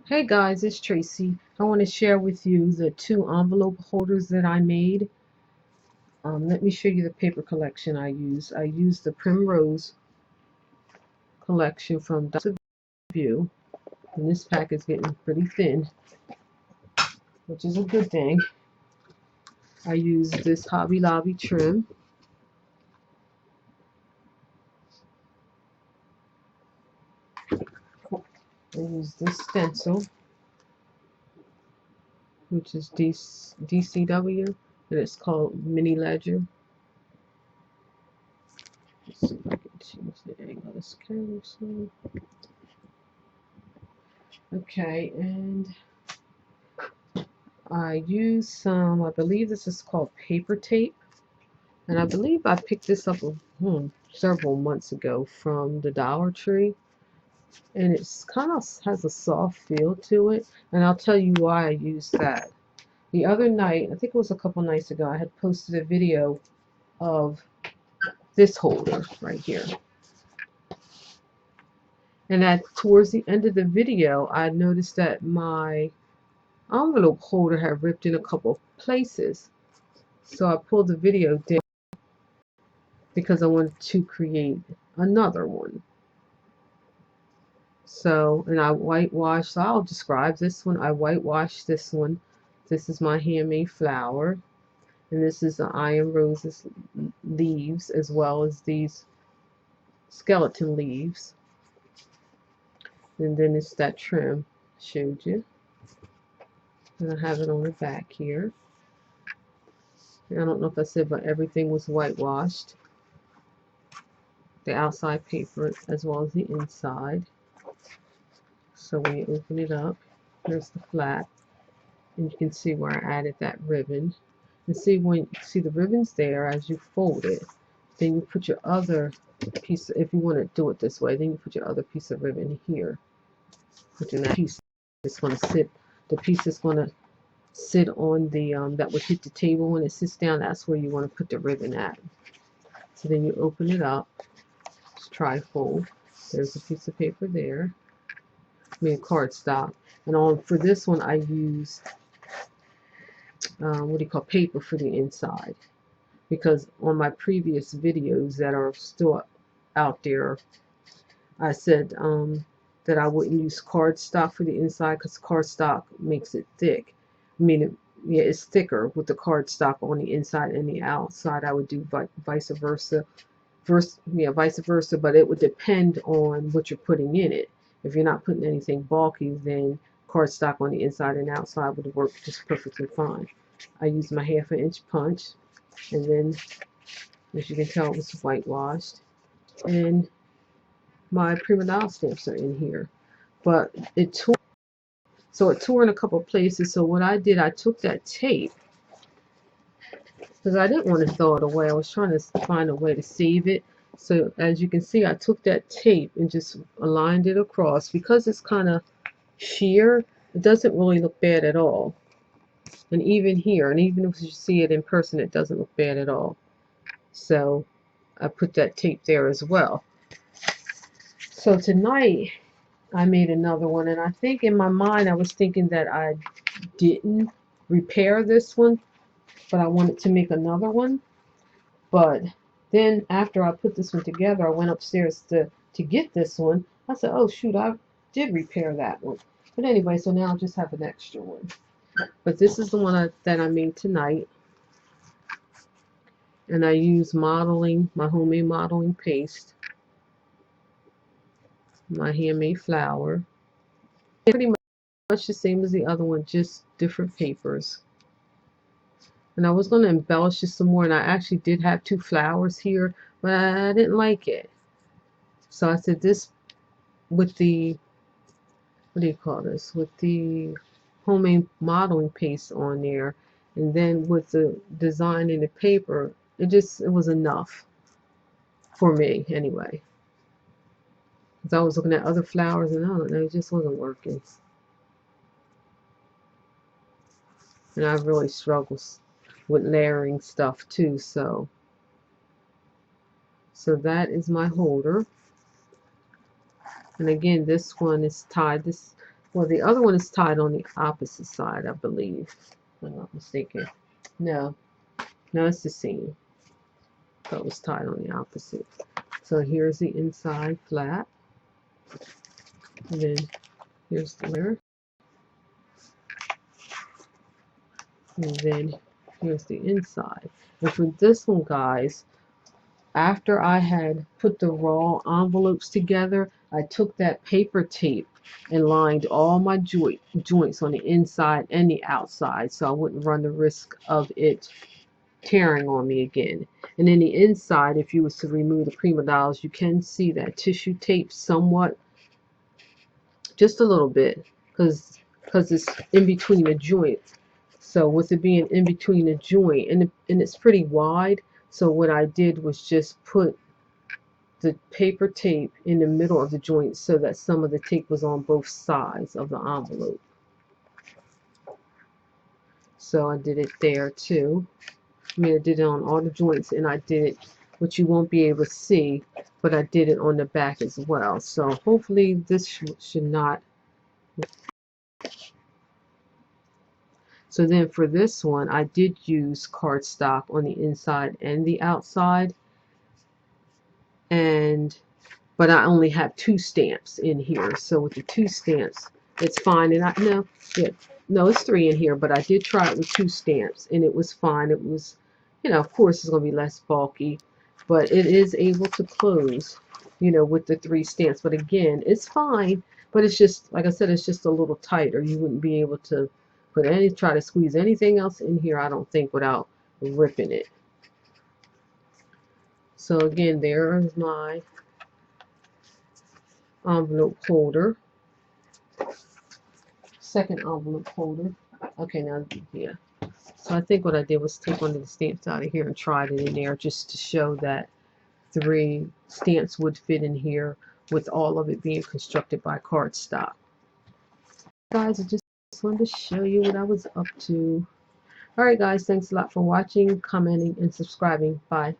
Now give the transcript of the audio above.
Hey guys, it's Tracy. I want to share with you the two envelope holders that I made. Let me show you the paper collection I use. I use the Primrose collection from Dr. View, and this pack is getting pretty thin, which is a good thing. I use this Hobby Lobby trim. I use this stencil, which is DCW, and it's called Mini Ledger. Let's see if I can change the angle of this camera. Okay, and I use some, I believe this is called paper tape, and I believe I picked this up several months ago from the Dollar Tree, and it's kind of has a soft feel to it, and I'll tell you why I use that. The other night, I think it was a couple nights ago, I had posted a video of this holder right here, and towards the end of the video, I noticed that my envelope holder had ripped in a couple places, so I pulled the video down because I wanted to create another one. So, and I whitewashed, so I'll describe this one. I whitewashed this one. This is my handmade flower. And this is the Iron Roses leaves, as well as these skeleton leaves. And then it's that trim I showed you. And I have it on the back here. And I don't know if I said, but everything was whitewashed. The outside paper as well as the inside. So when you open it up, here's the flap, and you can see where I added that ribbon. And see, when you see the ribbons there, as you fold it, then you put your other piece. If you want to do it this way, then you put your other piece of ribbon here. Putting that piece is going to sit. The piece is going to sit on the that would hit the table when it sits down. That's where you want to put the ribbon at. So then you open it up. It's trifold. There's a piece of paper there. I mean cardstock. And on for this one, I used what do you call paper for the inside, because on my previous videos that are still out there, I said that I wouldn't use cardstock for the inside because cardstock makes it thick. I mean, yeah, it's thicker with the cardstock on the inside and the outside. I would do vice versa. Vice versa, but it would depend on what you're putting in it. If you're not putting anything bulky, then cardstock on the inside and outside would work just perfectly fine. I used my 1/2 inch punch, and then as you can tell, it was whitewashed, and my Prima Doll stamps are in here, but it tore. So it tore in a couple of places. So what I did, I took that tape because I didn't want to throw it away. I was trying to find a way to save it. So as you can see, I took that tape and just aligned it across. Because it's kind of sheer, it doesn't really look bad at all. And even here, and even if you see it in person, it doesn't look bad at all. So I put that tape there as well. So tonight I made another one, and I think in my mind I was thinking that I didn't repair this one, but I wanted to make another one. But then after I put this one together, I went upstairs to get this one. I said, oh shoot, I did repair that one. But anyway, so now I just have an extra one. But this is the one that I made tonight. And I use my homemade modeling paste, my handmade flower. Pretty much the same as the other one, just different papers. And I was going to embellish it some more, and I actually did have 2 flowers here, but I didn't like it. So I said this with the, what do you call this, with the homemade modeling paste on there, and then with the design in the paper, it was enough for me anyway. Because I was looking at other flowers, and I don't know, it just wasn't working. And I really struggle with layering stuff too, so that is my holder. And again, this one is tied. Well, the other one is tied on the opposite side, I believe. If I'm not mistaken. No, no, it's the same. So it was tied on the opposite. So here's the inside flap. And then here's the layer. And then here's the inside. And for this one, guys, after I had put the raw envelopes together, I took that paper tape and lined all my joints on the inside and the outside so I wouldn't run the risk of it tearing on me again. And then the inside, if you was to remove the Prima Dolls, you can see that tissue tape somewhat, just a little bit, because it's in between the joints. So with it being in between the joint, and it's pretty wide, so what I did was just put the paper tape in the middle of the joint so that some of the tape was on both sides of the envelope. So I did it there too. I mean, I did it on all the joints, and I did it, which you won't be able to see, but I did it on the back as well. So hopefully this should not. So then for this one, I did use cardstock on the inside and the outside, but I only have 2 stamps in here. So with the 2 stamps, it's fine. And no, it's 3 in here, but I did try it with 2 stamps, and it was fine. It was, of course, it's going to be less bulky, but it is able to close, with the 3 stamps. But again, it's fine, but it's just, like I said, it's just a little tighter. You wouldn't be able to try to squeeze anything else in here, I don't think, without ripping it. So again, there is my envelope holder. Second envelope holder. Okay, now, yeah. So I think what I did was take one of the stamps out of here and tried it in there just to show that 3 stamps would fit in here with all of it being constructed by cardstock. Guys, I just wanted to show you what I was up to. Alright guys, thanks a lot for watching, commenting, and subscribing. Bye.